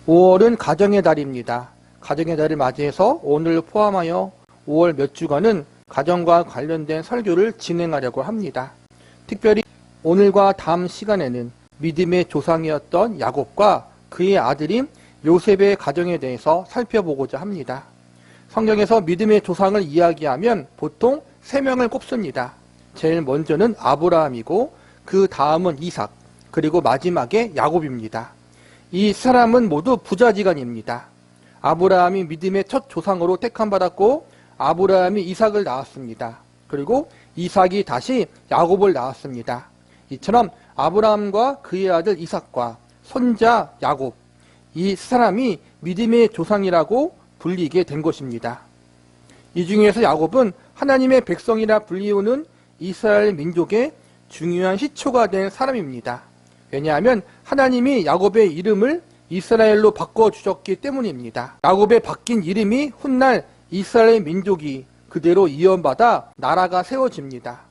5월은 가정의 달입니다. 가정의 달을 맞이해서 오늘 포함하여 5월 몇 주간은 가정과 관련된 설교를 진행하려고 합니다. 특별히 오늘과 다음 시간에는 믿음의 조상이었던 야곱과 그의 아들인 요셉의 가정에 대해서 살펴보고자 합니다. 성경에서 믿음의 조상을 이야기하면 보통 3명을 꼽습니다. 제일 먼저는 아브라함이고 그 다음은 이삭, 그리고 마지막에 야곱입니다. 이 사람은 모두 부자지간입니다. 아브라함이 믿음의 첫 조상으로 택함받았고 아브라함이 이삭을 낳았습니다. 그리고 이삭이 다시 야곱을 낳았습니다. 이처럼 아브라함과 그의 아들 이삭과 손자 야곱, 이 사람이 믿음의 조상이라고 불리게 된 것입니다. 이 중에서 야곱은 하나님의 백성이라 불리우는 이스라엘 민족의 중요한 시초가 된 사람입니다. 왜냐하면 하나님이 야곱의 이름을 이스라엘로 바꿔주셨기 때문입니다. 야곱의 바뀐 이름이 훗날 이스라엘 민족이 그대로 이어받아 나라가 세워집니다.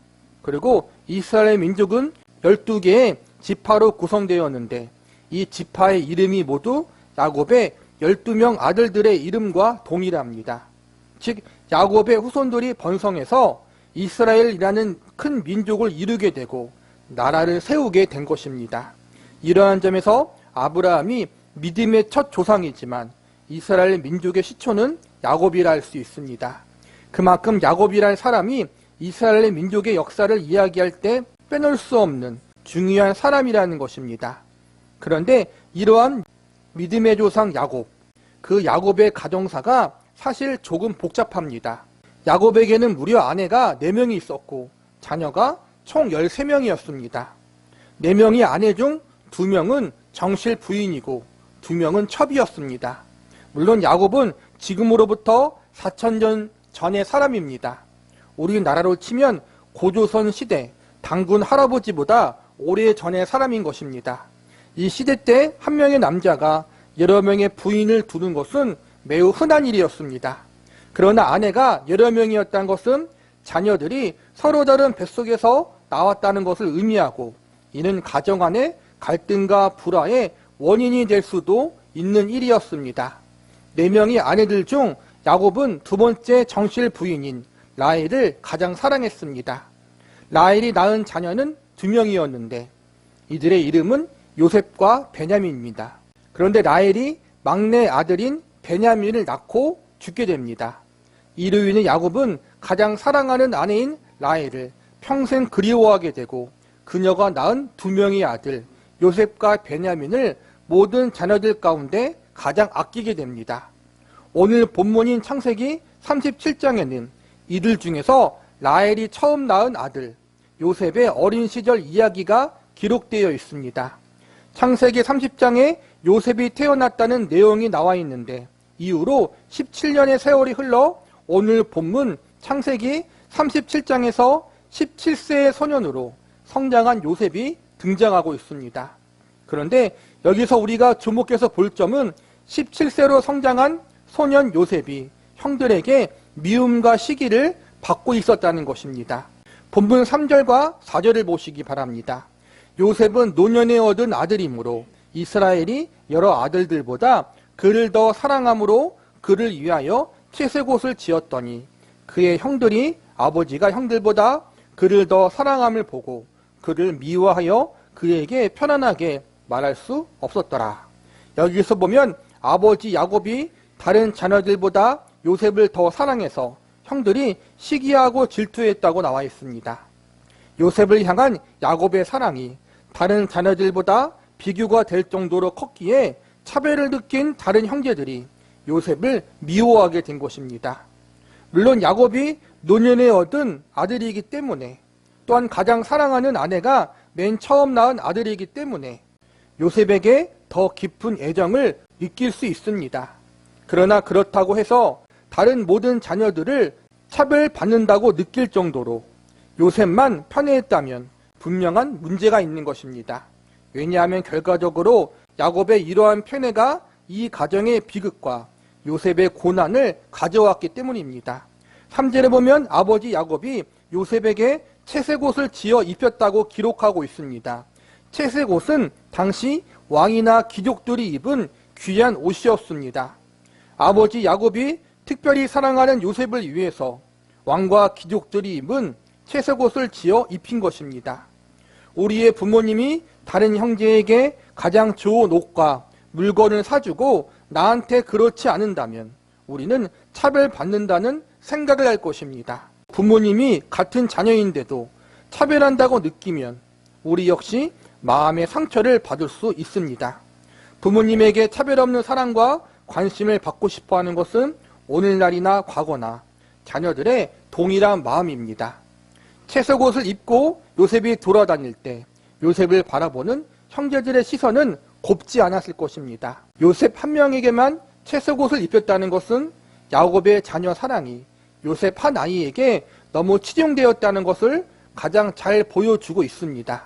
그리고 이스라엘 민족은 12개의 지파로 구성되었는데 이 지파의 이름이 모두 야곱의 12명 아들들의 이름과 동일합니다. 즉 야곱의 후손들이 번성해서 이스라엘이라는 큰 민족을 이루게 되고 나라를 세우게 된 것입니다. 이러한 점에서 아브라함이 믿음의 첫 조상이지만 이스라엘 민족의 시초는 야곱이라 할 수 있습니다. 그만큼 야곱이라는 사람이 이스라엘 민족의 역사를 이야기할 때 빼놓을 수 없는 중요한 사람이라는 것입니다. 그런데 이러한 믿음의 조상 야곱, 그 야곱의 가정사가 사실 조금 복잡합니다. 야곱에게는 무려 아내가 4명이 있었고 자녀가 총 13명이었습니다. 4명의 아내 중 2명은 정실 부인이고 2명은 첩이었습니다. 물론 야곱은 지금으로부터 4000년 전의 사람입니다. 우리나라로 치면 고조선 시대 당군 할아버지보다 오래전의 사람인 것입니다. 이 시대 때 한 명의 남자가 여러 명의 부인을 두는 것은 매우 흔한 일이었습니다. 그러나 아내가 여러 명이었다는 것은 자녀들이 서로 다른 뱃속에서 나왔다는 것을 의미하고 이는 가정 안의 갈등과 불화의 원인이 될 수도 있는 일이었습니다. 4명의 아내들 중 야곱은 2번째 정실 부인인 라헬을 가장 사랑했습니다. 라헬이 낳은 자녀는 2명이었는데 이들의 이름은 요셉과 베냐민입니다. 그런데 라헬이 막내 아들인 베냐민을 낳고 죽게 됩니다. 이로 인해 야곱은 가장 사랑하는 아내인 라헬을 평생 그리워하게 되고 그녀가 낳은 2명의 아들 요셉과 베냐민을 모든 자녀들 가운데 가장 아끼게 됩니다. 오늘 본문인 창세기 37장에는 이들 중에서 라헬이 처음 낳은 아들 요셉의 어린 시절 이야기가 기록되어 있습니다. 창세기 30장에 요셉이 태어났다는 내용이 나와 있는데 이후로 17년의 세월이 흘러 오늘 본문 창세기 37장에서 17세의 소년으로 성장한 요셉이 등장하고 있습니다. 그런데 여기서 우리가 주목해서 볼 점은 17세로 성장한 소년 요셉이 형들에게 미움과 시기를 받고 있었다는 것입니다. 본문 3절과 4절을 보시기 바랍니다. 요셉은 노년에 얻은 아들이므로 이스라엘이 여러 아들들보다 그를 더 사랑함으로 그를 위하여 채색옷을 지었더니 그의 형들이 아버지가 형들보다 그를 더 사랑함을 보고 그를 미워하여 그에게 편안하게 말할 수 없었더라. 여기서 보면 아버지 야곱이 다른 자녀들보다 요셉을 더 사랑해서 형들이 시기하고 질투했다고 나와 있습니다. 요셉을 향한 야곱의 사랑이 다른 자녀들보다 비교가 될 정도로 컸기에 차별을 느낀 다른 형제들이 요셉을 미워하게 된 것입니다. 물론 야곱이 노년에 얻은 아들이기 때문에 또한 가장 사랑하는 아내가 맨 처음 낳은 아들이기 때문에 요셉에게 더 깊은 애정을 느낄 수 있습니다. 그러나 그렇다고 해서 다른 모든 자녀들을 차별받는다고 느낄 정도로 요셉만 편애했다면 분명한 문제가 있는 것입니다. 왜냐하면 결과적으로 야곱의 이러한 편애가 이 가정의 비극과 요셉의 고난을 가져왔기 때문입니다. 3절에 보면 아버지 야곱이 요셉에게 채색옷을 지어 입혔다고 기록하고 있습니다. 채색옷은 당시 왕이나 귀족들이 입은 귀한 옷이었습니다. 아버지 야곱이 특별히 사랑하는 요셉을 위해서 왕과 귀족들이 입은 채색옷을 지어 입힌 것입니다. 우리의 부모님이 다른 형제에게 가장 좋은 옷과 물건을 사주고 나한테 그렇지 않는다면 우리는 차별받는다는 생각을 할 것입니다. 부모님이 같은 자녀인데도 차별한다고 느끼면 우리 역시 마음의 상처를 받을 수 있습니다. 부모님에게 차별 없는 사랑과 관심을 받고 싶어하는 것은 오늘날이나 과거나 자녀들의 동일한 마음입니다. 채색옷을 입고 요셉이 돌아다닐 때 요셉을 바라보는 형제들의 시선은 곱지 않았을 것입니다. 요셉 한 명에게만 채색옷을 입혔다는 것은 야곱의 자녀 사랑이 요셉 한 아이에게 너무 치중되었다는 것을 가장 잘 보여주고 있습니다.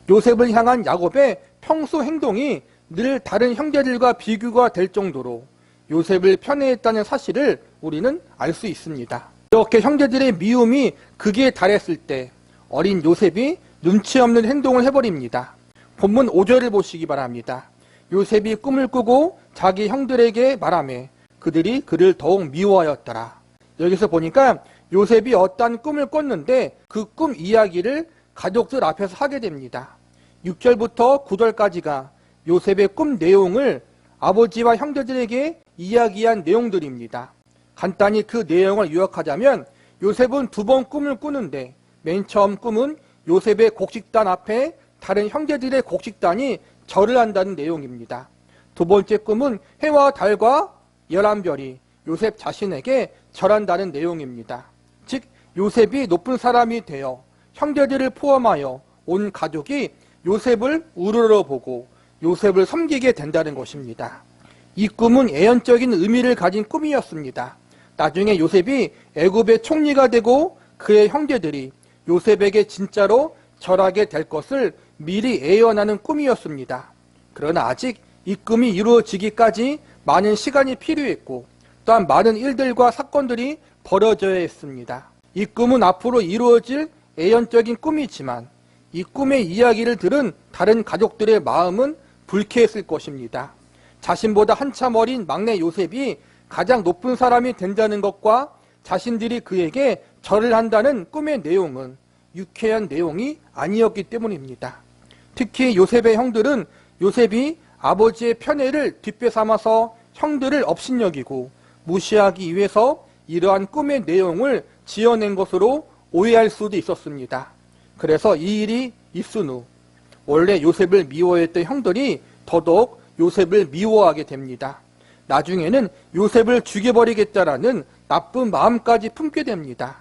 요셉을 향한 야곱의 평소 행동이 늘 다른 형제들과 비교가 될 정도로 요셉을 편애했다는 사실을 우리는 알 수 있습니다. 이렇게 형제들의 미움이 극에 달했을 때 어린 요셉이 눈치 없는 행동을 해버립니다. 본문 5절을 보시기 바랍니다. 요셉이 꿈을 꾸고 자기 형들에게 말하매 그들이 그를 더욱 미워하였더라. 여기서 보니까 요셉이 어떠한 꿈을 꿨는데 그 꿈 이야기를 가족들 앞에서 하게 됩니다. 6절부터 9절까지가 요셉의 꿈 내용을 아버지와 형제들에게 이야기한 내용들입니다. 간단히 그 내용을 요약하자면 요셉은 2번 꿈을 꾸는데 맨 처음 꿈은 요셉의 곡식단 앞에 다른 형제들의 곡식단이 절을 한다는 내용입니다. 2번째 꿈은 해와 달과 11별이 요셉 자신에게 절한다는 내용입니다. 즉 요셉이 높은 사람이 되어 형제들을 포함하여 온 가족이 요셉을 우러러보고 요셉을 섬기게 된다는 것입니다. 이 꿈은 예언적인 의미를 가진 꿈이었습니다. 나중에 요셉이 애굽의 총리가 되고 그의 형제들이 요셉에게 진짜로 절하게 될 것을 미리 예언하는 꿈이었습니다. 그러나 아직 이 꿈이 이루어지기까지 많은 시간이 필요했고 또한 많은 일들과 사건들이 벌어져야 했습니다. 이 꿈은 앞으로 이루어질 예언적인 꿈이지만 이 꿈의 이야기를 들은 다른 가족들의 마음은 불쾌했을 것입니다. 자신보다 한참 어린 막내 요셉이 가장 높은 사람이 된다는 것과 자신들이 그에게 절을 한다는 꿈의 내용은 유쾌한 내용이 아니었기 때문입니다. 특히 요셉의 형들은 요셉이 아버지의 편애를 뒷배삼아서 형들을 업신여기고 무시하기 위해서 이러한 꿈의 내용을 지어낸 것으로 오해할 수도 있었습니다. 그래서 이 일이 있은 후 원래 요셉을 미워했던 형들이 더더욱 요셉을 미워하게 됩니다. 나중에는 요셉을 죽여버리겠다라는 나쁜 마음까지 품게 됩니다.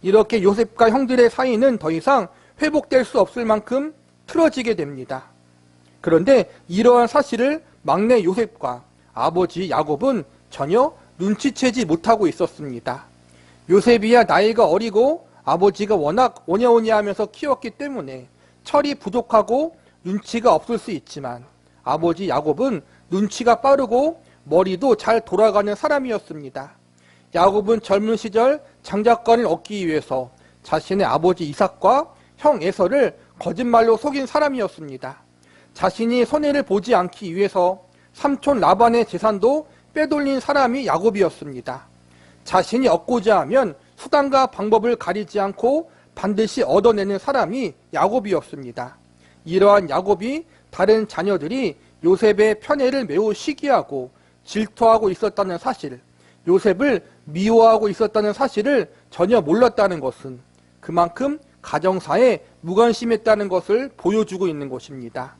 이렇게 요셉과 형들의 사이는 더 이상 회복될 수 없을 만큼 틀어지게 됩니다. 그런데 이러한 사실을 막내 요셉과 아버지 야곱은 전혀 눈치채지 못하고 있었습니다. 요셉이야 나이가 어리고 아버지가 워낙 오냐오냐하면서 키웠기 때문에 철이 부족하고 눈치가 없을 수 있지만 아버지 야곱은 눈치가 빠르고 머리도 잘 돌아가는 사람이었습니다. 야곱은 젊은 시절 장자권을 얻기 위해서 자신의 아버지 이삭과 형 에서를 거짓말로 속인 사람이었습니다. 자신이 손해를 보지 않기 위해서 삼촌 라반의 재산도 빼돌린 사람이 야곱이었습니다. 자신이 얻고자 하면 수단과 방법을 가리지 않고 반드시 얻어내는 사람이 야곱이었습니다. 이러한 야곱이 다른 자녀들이 요셉의 편애를 매우 시기하고 질투하고 있었다는 사실, 요셉을 미워하고 있었다는 사실을 전혀 몰랐다는 것은 그만큼 가정사에 무관심했다는 것을 보여주고 있는 것입니다.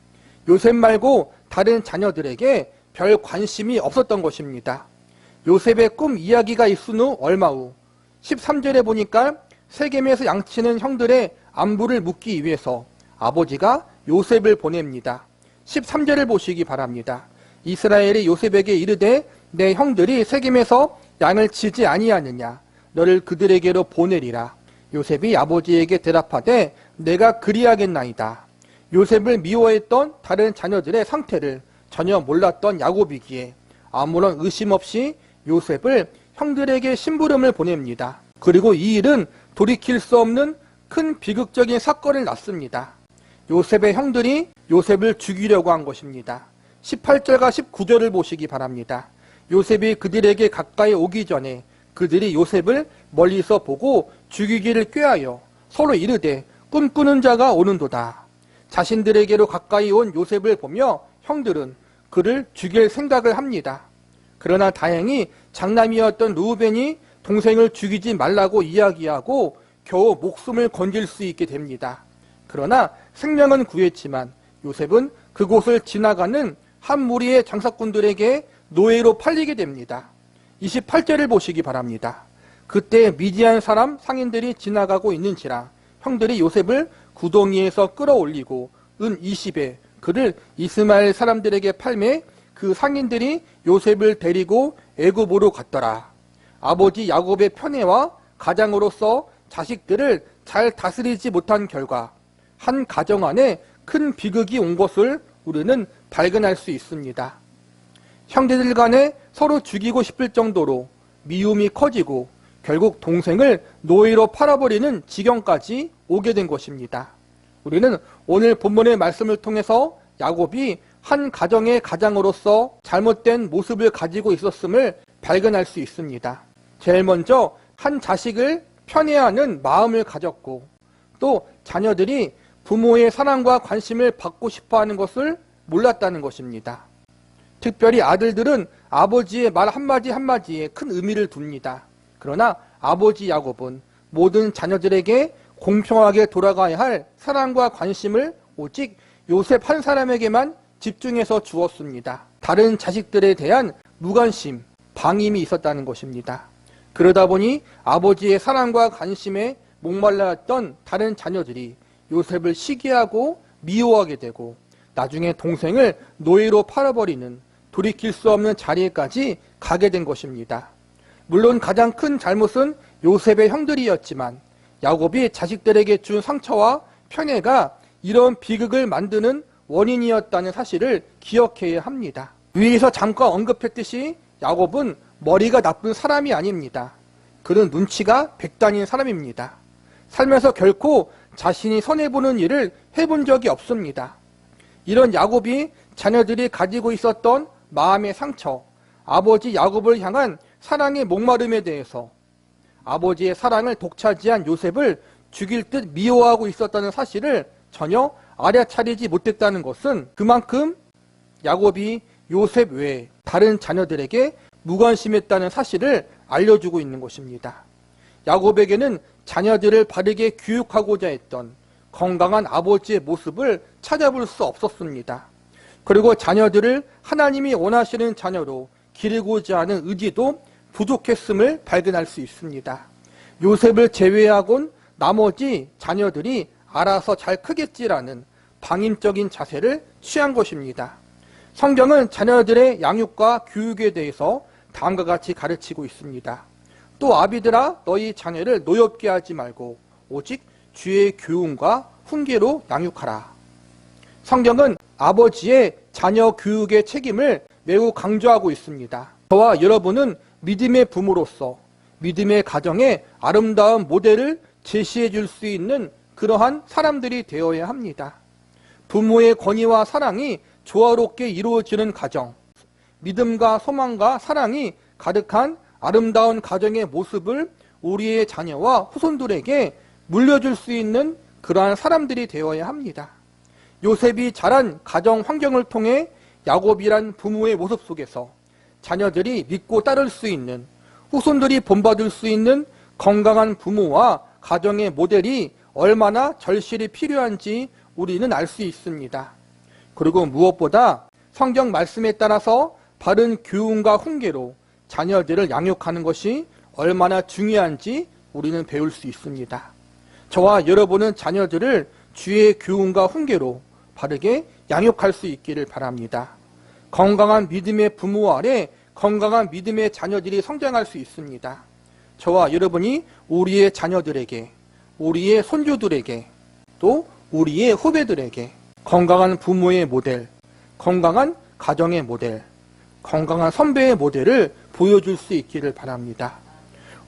요셉 말고 다른 자녀들에게 별 관심이 없었던 것입니다. 요셉의 꿈 이야기가 있은 후 얼마 후 13절에 보니까 세겜에서 양치는 형들의 안부를 묻기 위해서 아버지가 요셉을 보냅니다. 13절을 보시기 바랍니다. 이스라엘이 요셉에게 이르되 내 형들이 세겜에서 양을 치지 아니하느냐 너를 그들에게로 보내리라. 요셉이 아버지에게 대답하되 내가 그리하겠나이다. 요셉을 미워했던 다른 자녀들의 상태를 전혀 몰랐던 야곱이기에 아무런 의심 없이 요셉을 형들에게 심부름을 보냅니다. 그리고 이 일은 돌이킬 수 없는 큰 비극적인 사건을 낳습니다. 요셉의 형들이 요셉을 죽이려고 한 것입니다. 18절과 19절을 보시기 바랍니다. 요셉이 그들에게 가까이 오기 전에 그들이 요셉을 멀리서 보고 죽이기를 꾀하여 서로 이르되 꿈꾸는 자가 오는도다. 자신들에게로 가까이 온 요셉을 보며 형들은 그를 죽일 생각을 합니다. 그러나 다행히 장남이었던 루벤이 동생을 죽이지 말라고 이야기하고 겨우 목숨을 건질 수 있게 됩니다. 그러나 생명은 구했지만 요셉은 그곳을 지나가는 한 무리의 장사꾼들에게 노예로 팔리게 됩니다. 28절을 보시기 바랍니다. 그때 미디안 사람 상인들이 지나가고 있는지라 형들이 요셉을 구덩이에서 끌어올리고 은 20에 그를 이스마엘 사람들에게 팔매 그 상인들이 요셉을 데리고 애굽으로 갔더라. 아버지 야곱의 편애와 가장으로서 자식들을 잘 다스리지 못한 결과 한 가정 안에 큰 비극이 온 것을 우리는 발견할 수 있습니다. 형제들 간에 서로 죽이고 싶을 정도로 미움이 커지고 결국 동생을 노예로 팔아버리는 지경까지 오게 된 것입니다. 우리는 오늘 본문의 말씀을 통해서 야곱이 한 가정의 가장으로서 잘못된 모습을 가지고 있었음을 발견할 수 있습니다. 제일 먼저 한 자식을 편애하는 마음을 가졌고 또 자녀들이 부모의 사랑과 관심을 받고 싶어하는 것을 몰랐다는 것입니다. 특별히 아들들은 아버지의 말 한마디 한마디에 큰 의미를 둡니다. 그러나 아버지 야곱은 모든 자녀들에게 공평하게 돌아가야 할 사랑과 관심을 오직 요셉 한 사람에게만 집중해서 주었습니다. 다른 자식들에 대한 무관심, 방임이 있었다는 것입니다. 그러다 보니 아버지의 사랑과 관심에 목말랐던 다른 자녀들이 요셉을 시기하고 미워하게 되고 나중에 동생을 노예로 팔아버리는 돌이킬 수 없는 자리에까지 가게 된 것입니다. 물론 가장 큰 잘못은 요셉의 형들이었지만 야곱이 자식들에게 준 상처와 편애가 이런 비극을 만드는 원인이었다는 사실을 기억해야 합니다. 위에서 잠깐 언급했듯이 야곱은 머리가 나쁜 사람이 아닙니다. 그는 눈치가 백단인 사람입니다. 살면서 결코 자신이 손해보는 일을 해본 적이 없습니다. 이런 야곱이 자녀들이 가지고 있었던 마음의 상처, 아버지 야곱을 향한 사랑의 목마름에 대해서 아버지의 사랑을 독차지한 요셉을 죽일 듯 미워하고 있었다는 사실을 전혀 알아차리지 못했다는 것은 그만큼 야곱이 요셉 외에 다른 자녀들에게 무관심했다는 사실을 알려주고 있는 것입니다. 야곱에게는 자녀들을 바르게 교육하고자 했던 건강한 아버지의 모습을 찾아볼 수 없었습니다. 그리고 자녀들을 하나님이 원하시는 자녀로 기르고자 하는 의지도 부족했음을 발견할 수 있습니다. 요셉을 제외하곤 나머지 자녀들이 알아서 잘 크겠지라는 방임적인 자세를 취한 것입니다. 성경은 자녀들의 양육과 교육에 대해서 다음과 같이 가르치고 있습니다. 또 아비들아 너희 자녀를 노엽게 하지 말고 오직 주의 교훈과 훈계로 양육하라. 성경은 아버지의 자녀 교육의 책임을 매우 강조하고 있습니다. 저와 여러분은 믿음의 부모로서 믿음의 가정의 아름다운 모델을 제시해 줄 수 있는 그러한 사람들이 되어야 합니다. 부모의 권위와 사랑이 조화롭게 이루어지는 가정, 믿음과 소망과 사랑이 가득한 아름다운 가정의 모습을 우리의 자녀와 후손들에게 물려줄 수 있는 그러한 사람들이 되어야 합니다. 요셉이 자란 가정 환경을 통해 야곱이란 부모의 모습 속에서 자녀들이 믿고 따를 수 있는, 후손들이 본받을 수 있는 건강한 부모와 가정의 모델이 얼마나 절실히 필요한지 우리는 알 수 있습니다. 그리고 무엇보다 성경 말씀에 따라서 바른 교훈과 훈계로 자녀들을 양육하는 것이 얼마나 중요한지 우리는 배울 수 있습니다. 저와 여러분은 자녀들을 주의 교훈과 훈계로 바르게 양육할 수 있기를 바랍니다. 건강한 믿음의 부모 아래 건강한 믿음의 자녀들이 성장할 수 있습니다. 저와 여러분이 우리의 자녀들에게, 우리의 손주들에게, 또 우리의 후배들에게 건강한 부모의 모델, 건강한 가정의 모델, 건강한 선배의 모델을 보여줄 수 있기를 바랍니다.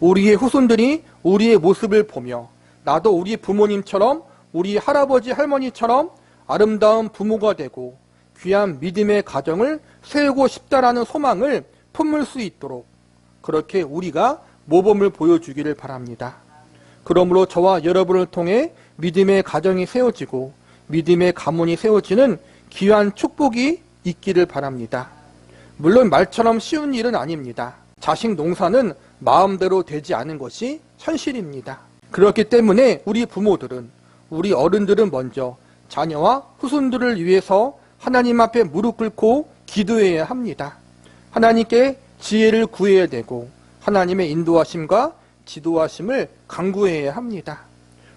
우리의 후손들이 우리의 모습을 보며 나도 우리 부모님처럼 우리 할아버지 할머니처럼 아름다운 부모가 되고 귀한 믿음의 가정을 세우고 싶다라는 소망을 품을 수 있도록 그렇게 우리가 모범을 보여주기를 바랍니다. 그러므로 저와 여러분을 통해 믿음의 가정이 세워지고 믿음의 가문이 세워지는 귀한 축복이 있기를 바랍니다. 물론 말처럼 쉬운 일은 아닙니다. 자식 농사는 마음대로 되지 않은 것이 현실입니다. 그렇기 때문에 우리 부모들은, 우리 어른들은 먼저 자녀와 후손들을 위해서 하나님 앞에 무릎 꿇고 기도해야 합니다. 하나님께 지혜를 구해야 되고 하나님의 인도하심과 지도하심을 간구해야 합니다.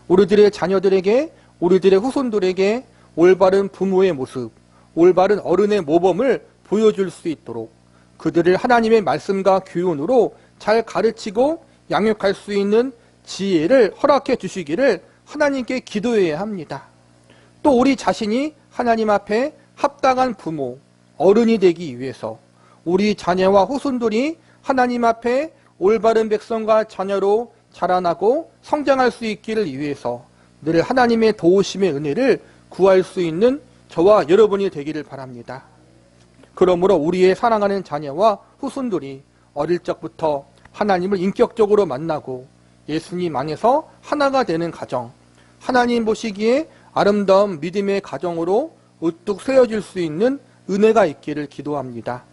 우리들의 자녀들에게, 우리들의 후손들에게 올바른 부모의 모습, 올바른 어른의 모범을 보여줄 수 있도록 그들을 하나님의 말씀과 교훈으로 잘 가르치고 양육할 수 있는 지혜를 허락해 주시기를 하나님께 기도해야 합니다. 또 우리 자신이 하나님 앞에 합당한 부모, 어른이 되기 위해서 우리 자녀와 후손들이 하나님 앞에 올바른 백성과 자녀로 자라나고 성장할 수 있기를 위해서 늘 하나님의 도우심의 은혜를 구할 수 있는 저와 여러분이 되기를 바랍니다. 그러므로 우리의 사랑하는 자녀와 후손들이 어릴 적부터 하나님을 인격적으로 만나고 예수님 안에서 하나가 되는 가정, 하나님 보시기에 아름다운 믿음의 가정으로 우뚝 세워질 수 있는 은혜가 있기를 기도합니다.